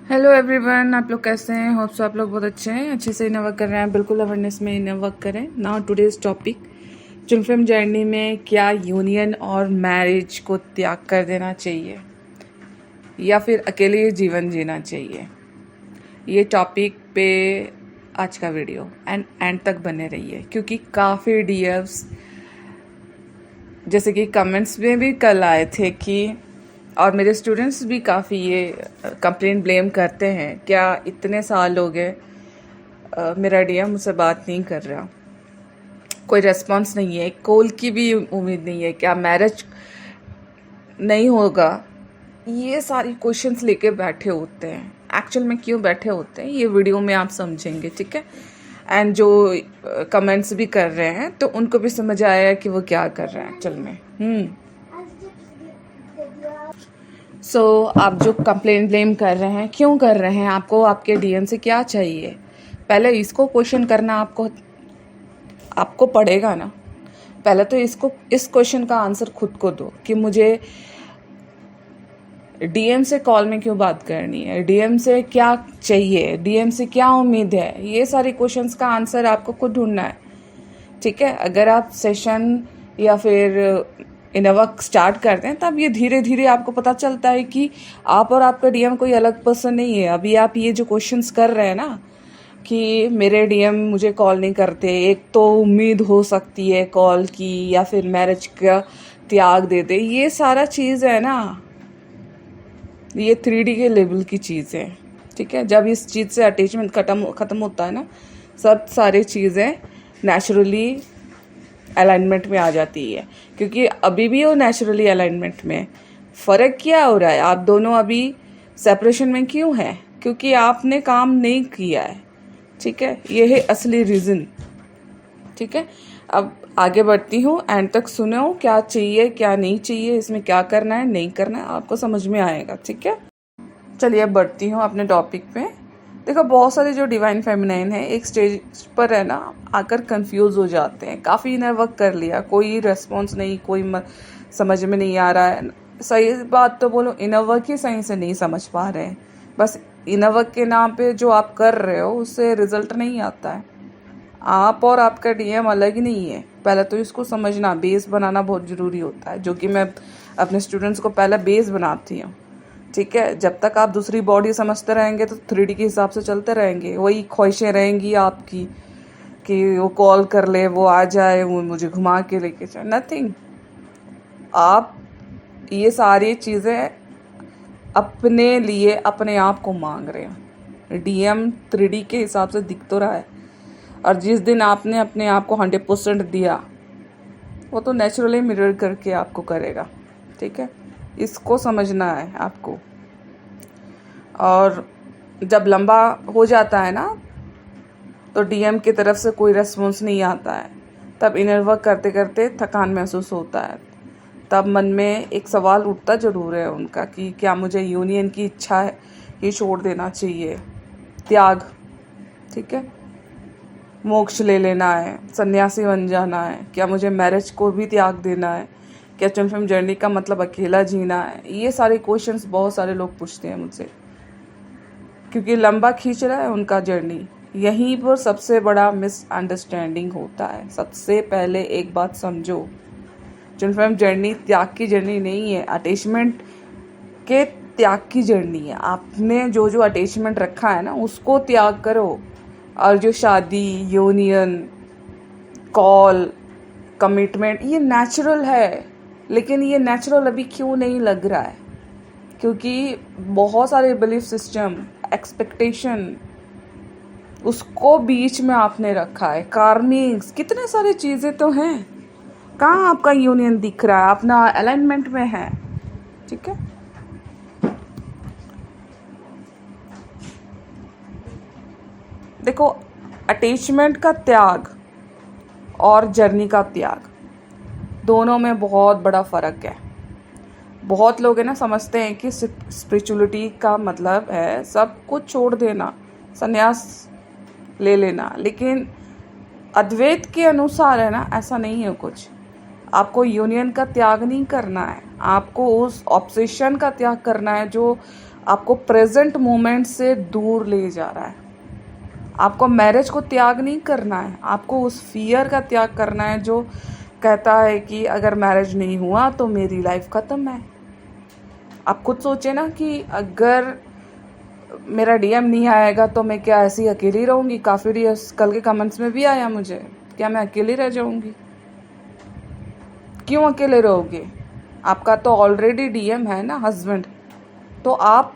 Hello everyone, आप लोग कैसे हैं? होप सो आप लोग बहुत अच्छे हैं, अच्छे से इनर वर्क कर रहे हैं। बिल्कुल अवेयरनेस में इनर वर्क करें। Now today's topic, twin flame journey में क्या यूनियन और मैरिज को त्याग कर देना चाहिए या फिर अकेले जीवन जीना चाहिए, ये टॉपिक पे आज का वीडियो एंड तक बने रहिए, क्योंकि काफ़ी डीएम्स जैसे कि कमेंट्स में भी कल आए थे कि, और मेरे स्टूडेंट्स भी काफ़ी ये कंप्लेन ब्लेम करते हैं, क्या इतने साल हो गए मेरा डीएम मुझसे बात नहीं कर रहा, कोई रेस्पॉन्स नहीं है, कॉल की भी उम्मीद नहीं है, क्या मैरिज नहीं होगा। ये सारी क्वेश्चंस लेके बैठे होते हैं। एक्चुअल में क्यों बैठे होते हैं ये वीडियो में आप समझेंगे, ठीक है। एंड जो कमेंट्स भी कर रहे हैं तो उनको भी समझ आया कि वो क्या कर रहे हैं एक्चुअल में। सो आप जो कंप्लेन ब्लेम कर रहे हैं, क्यों कर रहे हैं? आपको आपके डीएम से क्या चाहिए? पहले इसको क्वेश्चन करना आपको पड़ेगा ना। पहले तो इस क्वेश्चन का आंसर खुद को दो कि मुझे डीएम से कॉल में क्यों बात करनी है, डीएम से क्या चाहिए, डीएम से क्या उम्मीद है। ये सारे क्वेश्चंस का आंसर आपको खुद ढूंढना है, ठीक है। अगर आप सेशन या फिर इनर वर्क स्टार्ट करते हैं तब ये धीरे धीरे आपको पता चलता है कि आप और आपका डीएम कोई अलग पर्सन नहीं है। अभी आप ये जो क्वेश्चंस कर रहे हैं ना कि मेरे डीएम मुझे कॉल नहीं करते, एक तो उम्मीद हो सकती है कॉल की या फिर मैरिज का त्याग दे दे, ये सारा चीज़ है ना, ये 3D के लेवल की चीज़ है, ठीक है। जब इस चीज़ से अटैचमेंट ख़त्म होता है ना, सब सारी चीज़ें नेचुरली अलाइनमेंट में आ जाती है, क्योंकि अभी भी वो नेचुरली अलाइनमेंट में। फ़र्क क्या हो रहा है? आप दोनों अभी सेपरेशन में क्यों हैं? क्योंकि आपने काम नहीं किया है, ठीक है। ये है असली रीज़न, ठीक है। अब आगे बढ़ती हूँ, एंड तक सुनो क्या चाहिए क्या नहीं चाहिए, इसमें क्या करना है नहीं करना है, आपको समझ में आएगा, ठीक है। चलिए अब बढ़ती हूँ अपने टॉपिक पे। देखो, बहुत सारे जो डिवाइन फेमिनाइन है एक स्टेज पर है ना आकर कंफ्यूज हो जाते हैं। काफ़ी इनर वर्क कर लिया, कोई रेस्पॉन्स नहीं, समझ में नहीं आ रहा है। सही बात तो बोलो, इनर वर्क ही सही से नहीं समझ पा रहे हैं। बस इनर वर्क के नाम पे जो आप कर रहे हो उससे रिजल्ट नहीं आता है। आप और आपका डीएम अलग ही नहीं है। पहले तो इसको समझना, बेस बनाना बहुत ज़रूरी होता है, जो कि मैं अपने स्टूडेंट्स को पहले बेस बनाती हूँ, ठीक है। जब तक आप दूसरी बॉडी समझते रहेंगे तो 3D के हिसाब से चलते रहेंगे, वही ख्वाहिशें रहेंगी आपकी कि वो कॉल कर ले, वो आ जाए, वो मुझे घुमा के लेके जाए। नथिंग। आप ये सारी चीज़ें अपने लिए अपने आप को मांग रहे हो। डीएम 3D के हिसाब से दिख तो रहा है, और जिस दिन आपने अपने आप को 100% दिया वो तो नेचुरली मिरर करके आपको करेगा, ठीक है। इसको समझना है आपको। और जब लंबा हो जाता है ना तो डीएम की तरफ से कोई रेस्पॉन्स नहीं आता है, तब इनर वर्क करते करते थकान महसूस होता है। तब मन में एक सवाल उठता ज़रूर है उनका कि क्या मुझे यूनियन की इच्छा है ये छोड़ देना चाहिए, त्याग, ठीक है, मोक्ष ले लेना है, सन्यासी बन जाना है, क्या मुझे मैरिज को भी त्याग देना है, क्या ट्विन फ्लेम जर्नी का मतलब अकेला जीना है। ये सारे क्वेश्चंस बहुत सारे लोग पूछते हैं मुझसे, क्योंकि लंबा खींच रहा है उनका जर्नी। यहीं पर सबसे बड़ा मिसअंडरस्टैंडिंग होता है। सबसे पहले एक बात समझो, ट्विन फ्लेम जर्नी त्याग की जर्नी नहीं है, अटैचमेंट के त्याग की जर्नी है। आपने जो जो अटैचमेंट रखा है ना उसको त्याग करो, और जो शादी, यूनियन, कॉल, कमिटमेंट, ये नेचुरल है। लेकिन ये नेचुरल अभी क्यों नहीं लग रहा है? क्योंकि बहुत सारे बिलीफ सिस्टम, एक्सपेक्टेशन, उसको बीच में आपने रखा है। कार्मिक्स, कितने सारे चीज़ें तो हैं। कहाँ आपका यूनियन दिख रहा है? अपना अलाइनमेंट में है, ठीक है। देखो, अटैचमेंट का त्याग और जर्नी का त्याग दोनों में बहुत बड़ा फ़र्क है। बहुत लोग है ना समझते हैं कि स्पिरिचुअलिटी का मतलब है सब कुछ छोड़ देना, संन्यास ले लेना, लेकिन अद्वैत के अनुसार है ना ऐसा नहीं है कुछ। आपको यूनियन का त्याग नहीं करना है, आपको उस ऑब्सेशन का त्याग करना है जो आपको प्रेजेंट मोमेंट से दूर ले जा रहा है। आपको मैरिज को त्याग नहीं करना है, आपको उस फियर का त्याग करना है जो कहता है कि अगर मैरिज नहीं हुआ तो मेरी लाइफ ख़त्म है। आप खुद सोचे ना कि अगर मेरा डीएम नहीं आएगा तो मैं क्या ऐसी अकेली रहूँगी? काफ़ी डीएम्स कल के कमेंट्स में भी आया मुझे, क्या मैं अकेली रह जाऊँगी? क्यों अकेले रहोगे? आपका तो ऑलरेडी डीएम है ना, हस्बैंड। तो आप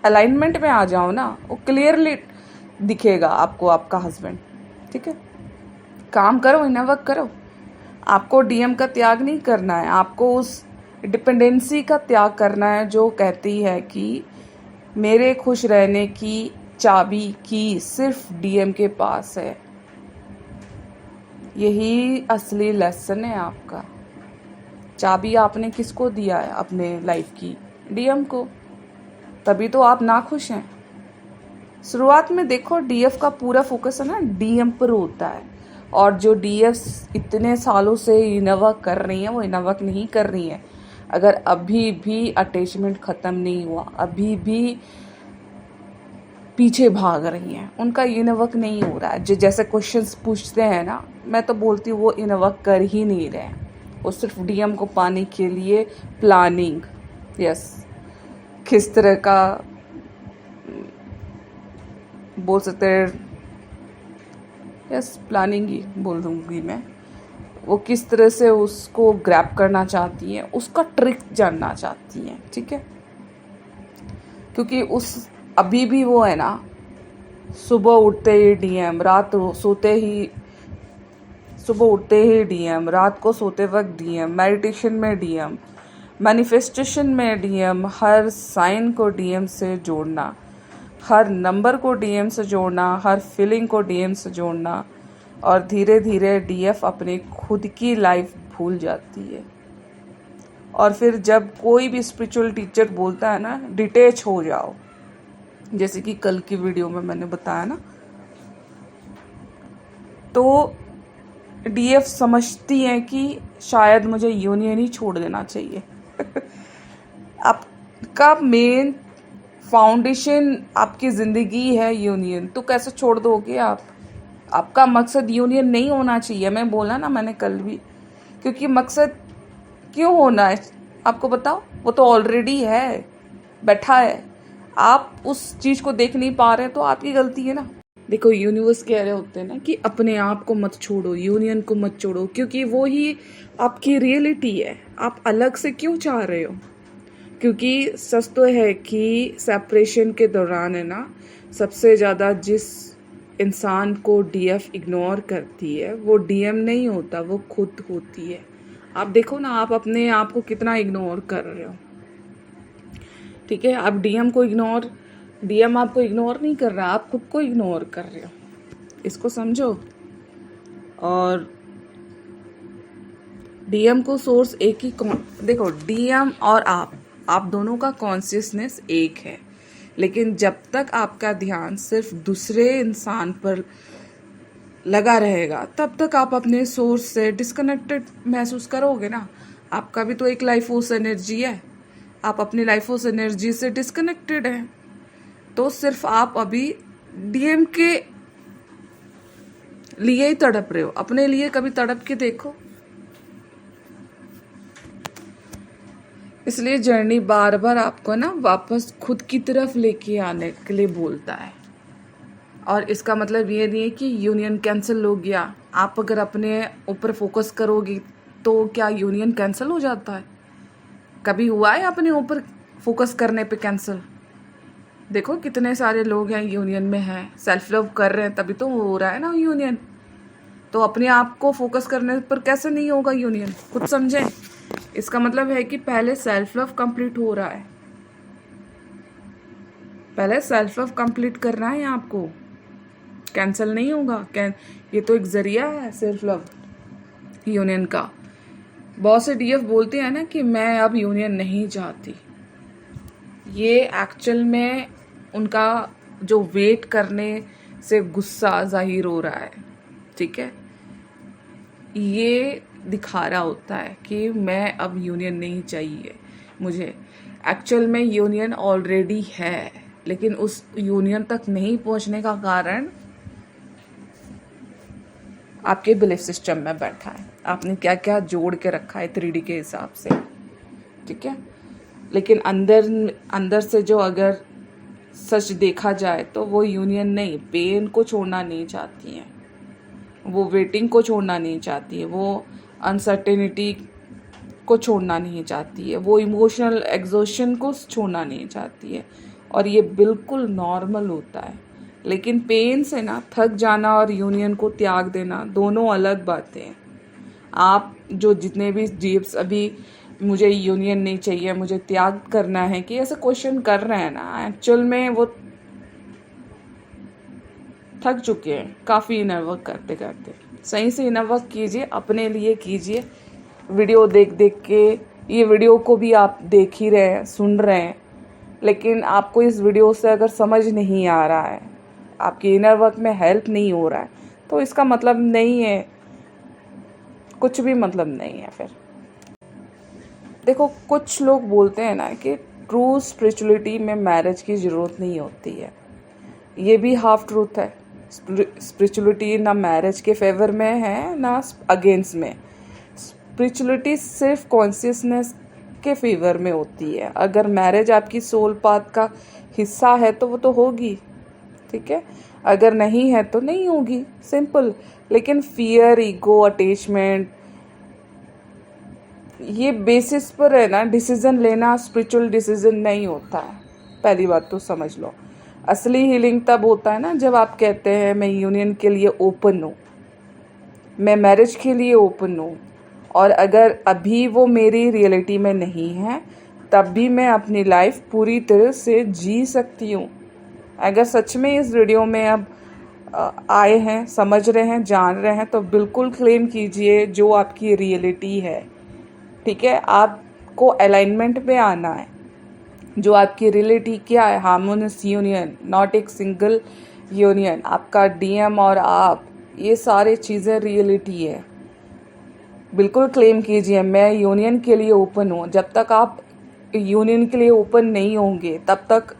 अलाइनमेंट में आ जाओ ना, वो क्लियरली दिखेगा आपको आपका हस्बैंड। ठीक है, काम करो, इनर वर्क करो। आपको डीएम का त्याग नहीं करना है, आपको उस डिपेंडेंसी का त्याग करना है जो कहती है कि मेरे खुश रहने की चाबी की सिर्फ डीएम के पास है। यही असली लेसन है आपका। चाबी आपने किसको दिया है अपने लाइफ की? डीएम को। तभी तो आप नाखुश हैं। शुरुआत में देखो, डीएफ का पूरा फोकस है ना डीएम पर होता है, और जो डीएफ इतने सालों से इनवर्क कर रही हैं वो इनवर्क नहीं कर रही हैं। अगर अभी भी अटैचमेंट ख़त्म नहीं हुआ, अभी भी पीछे भाग रही हैं, उनका इनवर्क नहीं हो रहा है। जो जैसे क्वेश्चंस पूछते हैं ना, मैं तो बोलती हूँ वो इनवर्क कर ही नहीं रहे हैं। वो सिर्फ डीएम को पाने के लिए प्लानिंग, यस, किस तरह का बोल सकते हैं, यस प्लानिंग ही बोल दूँगी मैं। वो किस तरह से उसको ग्रैब करना चाहती हैं, उसका ट्रिक जानना चाहती हैं। ठीक है, क्योंकि उस अभी भी वो है ना, सुबह उठते ही डीएम, सुबह उठते ही डीएम, रात को सोते वक्त डीएम, मेडिटेशन में डीएम, मैनिफेस्टेशन में डीएम, हर साइन को डीएम से जोड़ना, हर नंबर को डीएम से जोड़ना, हर फीलिंग को डीएम से जोड़ना, और धीरे धीरे डीएफ अपने खुद की लाइफ भूल जाती है। और फिर जब कोई भी स्पिरिचुअल टीचर बोलता है ना डिटैच हो जाओ, जैसे कि कल की वीडियो में मैंने बताया ना, तो डीएफ समझती हैं कि शायद मुझे यूनियन ही छोड़ देना चाहिए। आपका मेन फाउंडेशन आपकी ज़िंदगी है यूनियन, तो कैसे छोड़ दोगे आप? आपका मकसद यूनियन नहीं होना चाहिए। मैं बोला ना मैंने कल भी, क्योंकि मकसद क्यों होना है आपको बताओ? वो तो ऑलरेडी है, बैठा है। आप उस चीज़ को देख नहीं पा रहे तो आपकी गलती है ना। देखो, यूनिवर्स कह रहे होते हैं ना कि अपने आप को मत छोड़ो, यूनियन को मत छोड़ो, क्योंकि वो ही आपकी रियलिटी है। आप अलग से क्यों चाह रहे हो? क्योंकि सच तो है कि सेपरेशन के दौरान है ना, सबसे ज़्यादा जिस इंसान को डीएफ इग्नोर करती है वो डीएम नहीं होता, वो खुद होती है। आप देखो ना, आप अपने आप को कितना इग्नोर कर रहे हो। ठीक है, आप डीएम आपको इग्नोर नहीं कर रहा, आप खुद को इग्नोर कर रहे हो। इसको समझो। और डीएम को सोर्स एक ही देखो, डीएम और आप दोनों का कॉन्शियसनेस एक है, लेकिन जब तक आपका ध्यान सिर्फ दूसरे इंसान पर लगा रहेगा तब तक आप अपने सोर्स से डिस्कनेक्टेड महसूस करोगे ना। आपका भी तो एक लाइफ फोर्स एनर्जी है, आप अपनी लाइफ फोर्स एनर्जी से डिस्कनेक्टेड हैं। तो सिर्फ आप अभी डीएम के लिए ही तड़प रहे हो, अपने लिए कभी तड़प के देखो। इसलिए जर्नी बार बार आपको ना वापस खुद की तरफ लेके आने के लिए बोलता है। और इसका मतलब ये नहीं है कि यूनियन कैंसिल हो गया। आप अगर अपने ऊपर फोकस करोगे तो क्या यूनियन कैंसिल हो जाता है? कभी हुआ है अपने ऊपर फोकस करने पे कैंसिल? देखो कितने सारे लोग हैं यूनियन में हैं, सेल्फ लव कर रहे हैं, तभी तो हो रहा है ना यूनियन। तो अपने आप को फोकस करने पर कैसे नहीं होगा यूनियन? खुद समझें। इसका मतलब है कि पहले सेल्फ लव कंप्लीट हो रहा है, पहले सेल्फ लव कंप्लीट करना है आपको, कैंसिल नहीं होगा। ये तो एक जरिया है सेल्फ लव यूनियन का। बहुत से डीएफ बोलते हैं ना कि मैं अब यूनियन नहीं चाहती। ये एक्चुअल में उनका जो वेट करने से गुस्सा जाहिर हो रहा है। ठीक है, ये दिखा रहा होता है कि मैं अब यूनियन नहीं चाहिए मुझे। एक्चुअल में यूनियन ऑलरेडी है, लेकिन उस यूनियन तक नहीं पहुंचने का कारण आपके बिलीफ सिस्टम में बैठा है। आपने क्या क्या जोड़ के रखा है 3D के हिसाब से, ठीक है। लेकिन अंदर से जो अगर सच देखा जाए तो वो यूनियन नहीं, पेन को छोड़ना नहीं चाहती है, वो वेटिंग को छोड़ना नहीं चाहती है, वो अनसर्टेनिटी को छोड़ना नहीं चाहती है, वो इमोशनल एग्जॉशन को छोड़ना नहीं चाहती है। और ये बिल्कुल नॉर्मल होता है। लेकिन पेन से ना थक जाना और यूनियन को त्याग देना दोनों अलग बातें हैं। आप जो जितने भी जीव्स अभी मुझे यूनियन नहीं चाहिए, मुझे त्याग करना है, कि ऐसे क्वेश्चन कर रहे हैं ना, एक्चुअल में वो थक चुके हैं काफ़ी इनर वर्क करते करते। सही से इनर वर्क कीजिए, अपने लिए कीजिए। वीडियो देख देख के, ये वीडियो को भी आप देख ही रहे हैं, सुन रहे हैं, लेकिन आपको इस वीडियो से अगर समझ नहीं आ रहा है, आपकी इनर वर्क में हेल्प नहीं हो रहा है, तो इसका मतलब नहीं है, कुछ भी मतलब नहीं है। फिर देखो, कुछ लोग बोलते हैं ना कि ट्रू स्पिरिचुअलिटी में मैरिज की ज़रूरत नहीं होती है। ये भी हाफ ट्रूथ है। स्पिरिचुअलिटी ना मैरिज के फेवर में है ना अगेंस्ट में। स्पिरिचुअलिटी सिर्फ कॉन्शियसनेस के फेवर में होती है। अगर मैरिज आपकी सोल पाथ का हिस्सा है तो वो तो होगी, ठीक है। अगर नहीं है तो नहीं होगी, सिंपल। लेकिन फियर, ईगो, अटैचमेंट, ये बेसिस पर है ना डिसीजन लेना स्पिरिचुअल डिसीजन नहीं होता है। पहली बात तो समझ लो। असली हीलिंग तब होता है ना जब आप कहते हैं मैं यूनियन के लिए ओपन हूँ, मैं मैरिज के लिए ओपन हूँ, और अगर अभी वो मेरी रियलिटी में नहीं है तब भी मैं अपनी लाइफ पूरी तरह से जी सकती हूँ। अगर सच में इस वीडियो में अब आए हैं, समझ रहे हैं, जान रहे हैं, तो बिल्कुल क्लेम कीजिए जो आपकी रियलिटी है, ठीक है। आपको अलाइनमेंट में आना है। जो आपकी रियलिटी क्या है, हार्मोनियस यूनियन, नॉट एक सिंगल यूनियन। आपका डीएम और आप, ये सारी चीज़ें रियलिटी है। बिल्कुल क्लेम कीजिए मैं यूनियन के लिए ओपन हूँ। जब तक आप यूनियन के लिए ओपन नहीं होंगे तब तक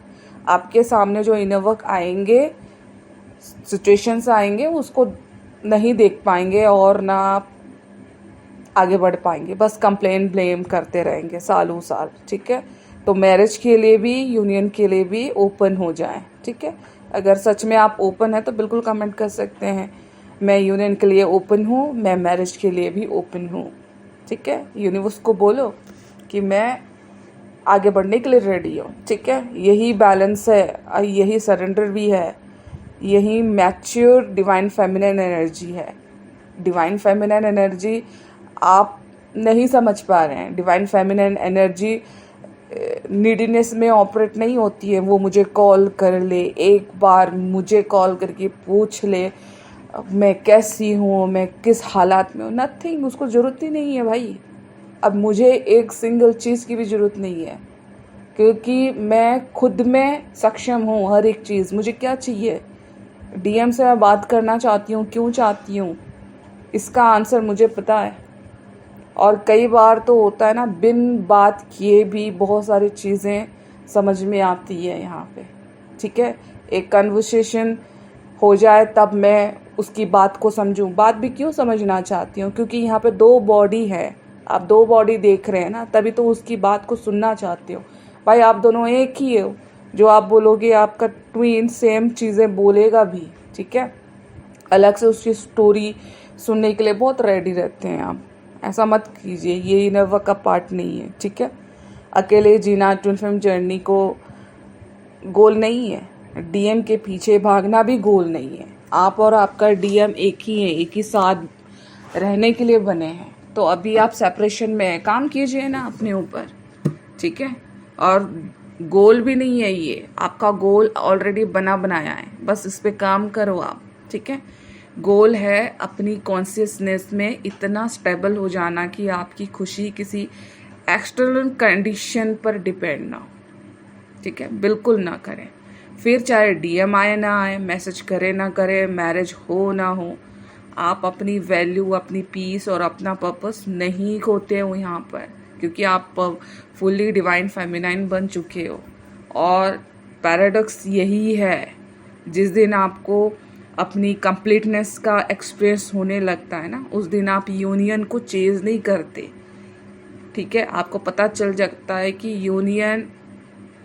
आपके सामने जो इनर वर्क आएंगे, सिचुएशंस आएंगे, उसको नहीं देख पाएंगे और ना आप आगे बढ़ पाएंगे। बस कंप्लेन ब्लेम करते रहेंगे सालों साल, ठीक है। तो मैरिज के लिए भी, यूनियन के लिए भी ओपन हो जाएं, ठीक है। अगर सच में आप ओपन हैं तो बिल्कुल कमेंट कर सकते हैं मैं यूनियन के लिए ओपन हूँ, मैं मैरिज के लिए भी ओपन हूँ, ठीक है। यूनिवर्स को बोलो कि मैं आगे बढ़ने के लिए रेडी हूँ, ठीक है। यही बैलेंस है, यही सरेंडर भी है, यही मैच्योर डिवाइन फेमिनिन एनर्जी है। डिवाइन फेमिनिन एनर्जी आप नहीं समझ पा रहे हैं। डिवाइन फेमिनिन एनर्जी नीडीनेस में ऑपरेट नहीं होती है। वो मुझे कॉल कर ले, एक बार मुझे कॉल करके पूछ ले मैं कैसी हूँ, मैं किस हालात में हूँ। नथिंग, उसको ज़रूरत ही नहीं है भाई। अब मुझे एक सिंगल चीज़ की भी ज़रूरत नहीं है, क्योंकि मैं खुद में सक्षम हूँ हर एक चीज़। मुझे क्या चाहिए? डीएम से मैं बात करना चाहती हूँ, क्यों चाहती हूँ, इसका आंसर मुझे पता है। और कई बार तो होता है ना, बिन बात किए भी बहुत सारी चीज़ें समझ में आती है यहाँ पे, ठीक है। एक कन्वर्सेशन हो जाए तब मैं उसकी बात को समझूं। बात भी क्यों समझना चाहती हूँ? क्योंकि यहाँ पे दो बॉडी है, आप दो बॉडी देख रहे हैं ना, तभी तो उसकी बात को सुनना चाहते हो। भाई आप दोनों एक ही हो, जो आप बोलोगे आपका ट्विन सेम चीज़ें बोलेगा भी, ठीक है। अलग से उसकी स्टोरी सुनने के लिए बहुत रेडी रहते हैं आप। ऐसा मत कीजिए, ये इनर वर्क का पार्ट नहीं है, ठीक है। अकेले जीना ट्विन फ्लेम जर्नी को गोल नहीं है। डीएम के पीछे भागना भी गोल नहीं है। आप और आपका डीएम एक ही है, एक ही साथ रहने के लिए बने हैं। तो अभी आप सेपरेशन में है, काम कीजिए ना अपने ऊपर, ठीक है। और गोल भी नहीं है ये, आपका गोल ऑलरेडी बना बनाया है, बस इस पे काम करो आप, ठीक है। गोल है अपनी कॉन्शियसनेस में इतना स्टेबल हो जाना कि आपकी खुशी किसी एक्सटर्नल कंडीशन पर डिपेंड ना हो, ठीक है। बिल्कुल ना करें। फिर चाहे डीएम आए ना आए, मैसेज करे ना करे, मैरिज हो ना हो, आप अपनी वैल्यू, अपनी पीस और अपना पर्पस नहीं खोते हो यहाँ पर, क्योंकि आप फुल्ली डिवाइन फेमिनाइन बन चुके हो। और पैराडॉक्स यही है, जिस दिन आपको अपनी कंप्लीटनेस का एक्सपीरियंस होने लगता है ना, उस दिन आप यूनियन को चेज नहीं करते। ठीक है, आपको पता चल जाता है कि यूनियन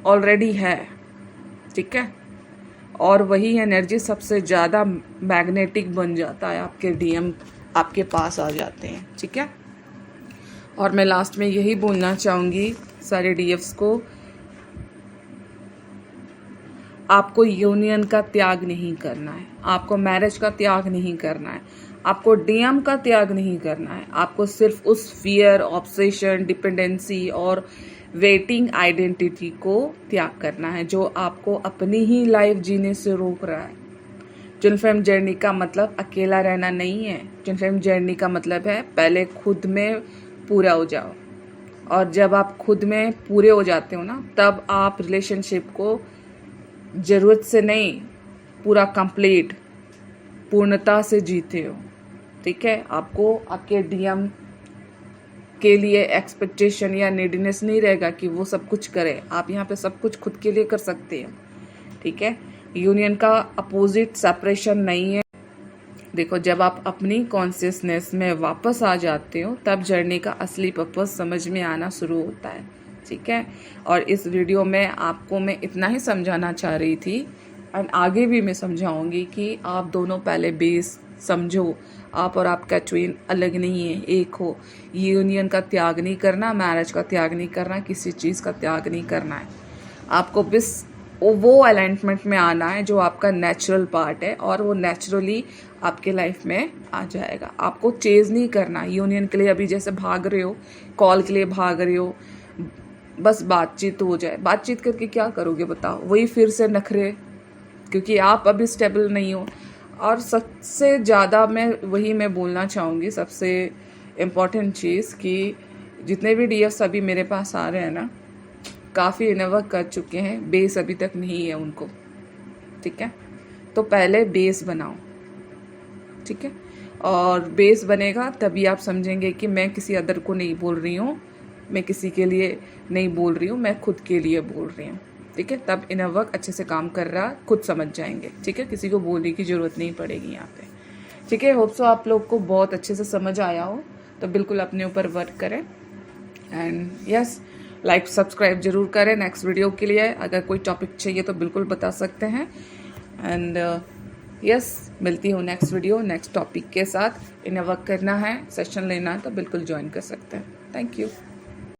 ऑलरेडी है। ठीक है, और वही एनर्जी सबसे ज़्यादा मैग्नेटिक बन जाता है, आपके डीएम आपके पास आ जाते हैं। ठीक है, और मैं लास्ट में यही बोलना चाहूँगी सारे डीएफ्स को, आपको यूनियन का त्याग नहीं करना है, आपको मैरिज का त्याग नहीं करना है, आपको डीएम का त्याग नहीं करना है। आपको सिर्फ उस फियर, ऑब्सेशन, डिपेंडेंसी और वेटिंग आइडेंटिटी को त्याग करना है जो आपको अपनी ही लाइफ जीने से रोक रहा है। ट्विन फ्लेम जर्नी का मतलब अकेला रहना नहीं है। ट्विन फ्लेम जर्नी का मतलब है पहले खुद में पूरा हो जाओ, और जब आप खुद में पूरे हो जाते हो ना, तब आप रिलेशनशिप को ज़रूरत से नहीं, पूरा कंप्लीट पूर्णता से जीते हो। ठीक है, आपको आपके डीएम के लिए एक्सपेक्टेशन या नीडीनेस नहीं रहेगा कि वो सब कुछ करे। आप यहाँ पे सब कुछ खुद के लिए कर सकते हैं। ठीक है, यूनियन का अपोजिट सेपरेशन नहीं है। देखो, जब आप अपनी कॉन्शियसनेस में वापस आ जाते हो, तब जर्नी का असली पर्पस समझ में आना शुरू होता है। ठीक है, और इस वीडियो में आपको मैं इतना ही समझाना चाह रही थी, और आगे भी मैं समझाऊंगी कि आप दोनों पहले बेस समझो। आप और आपका ट्विन अलग नहीं है, एक हो। यूनियन का त्याग नहीं करना, मैरिज का त्याग नहीं करना, किसी चीज़ का त्याग नहीं करना है। आपको बस वो अलाइनमेंट में आना है जो आपका नेचुरल पार्ट है, और वो नेचुरली आपके लाइफ में आ जाएगा। आपको चेज नहीं करना यूनियन के लिए। अभी जैसे भाग रहे हो, कॉल के लिए भाग रहे हो, बस बातचीत हो जाए। बातचीत करके क्या करोगे बताओ? वही फिर से नखरे, क्योंकि आप अभी स्टेबल नहीं हो। और सबसे ज़्यादा मैं बोलना चाहूँगी, सबसे इम्पॉर्टेंट चीज़ कि जितने भी डीएफ्स अभी मेरे पास आ रहे हैं ना, काफ़ी इनवर्क कर चुके हैं, बेस अभी तक नहीं है उनको। ठीक है, तो पहले बेस बनाओ। ठीक है, और बेस बनेगा तभी आप समझेंगे कि मैं किसी अदर को नहीं बोल रही हूँ, मैं किसी के लिए नहीं बोल रही हूँ, मैं खुद के लिए बोल रही हूँ। ठीक है, तब इनर वर्क अच्छे से काम कर रहा, खुद समझ जाएंगे। ठीक है, किसी को बोलने की ज़रूरत नहीं पड़ेगी यहाँ पे। ठीक है, होप सो आप लोग को बहुत अच्छे से समझ आया हो। तो बिल्कुल अपने ऊपर वर्क करें, एंड यस, लाइक सब्सक्राइब जरूर करें नेक्स्ट वीडियो के लिए। अगर कोई टॉपिक चाहिए तो बिल्कुल बता सकते हैं। एंड यस, मिलती हूँ नेक्स्ट वीडियो नेक्स्ट टॉपिक के साथ। इन्हें वर्क करना है, सेशन लेना है तो बिल्कुल ज्वाइन कर सकते हैं। Thank you.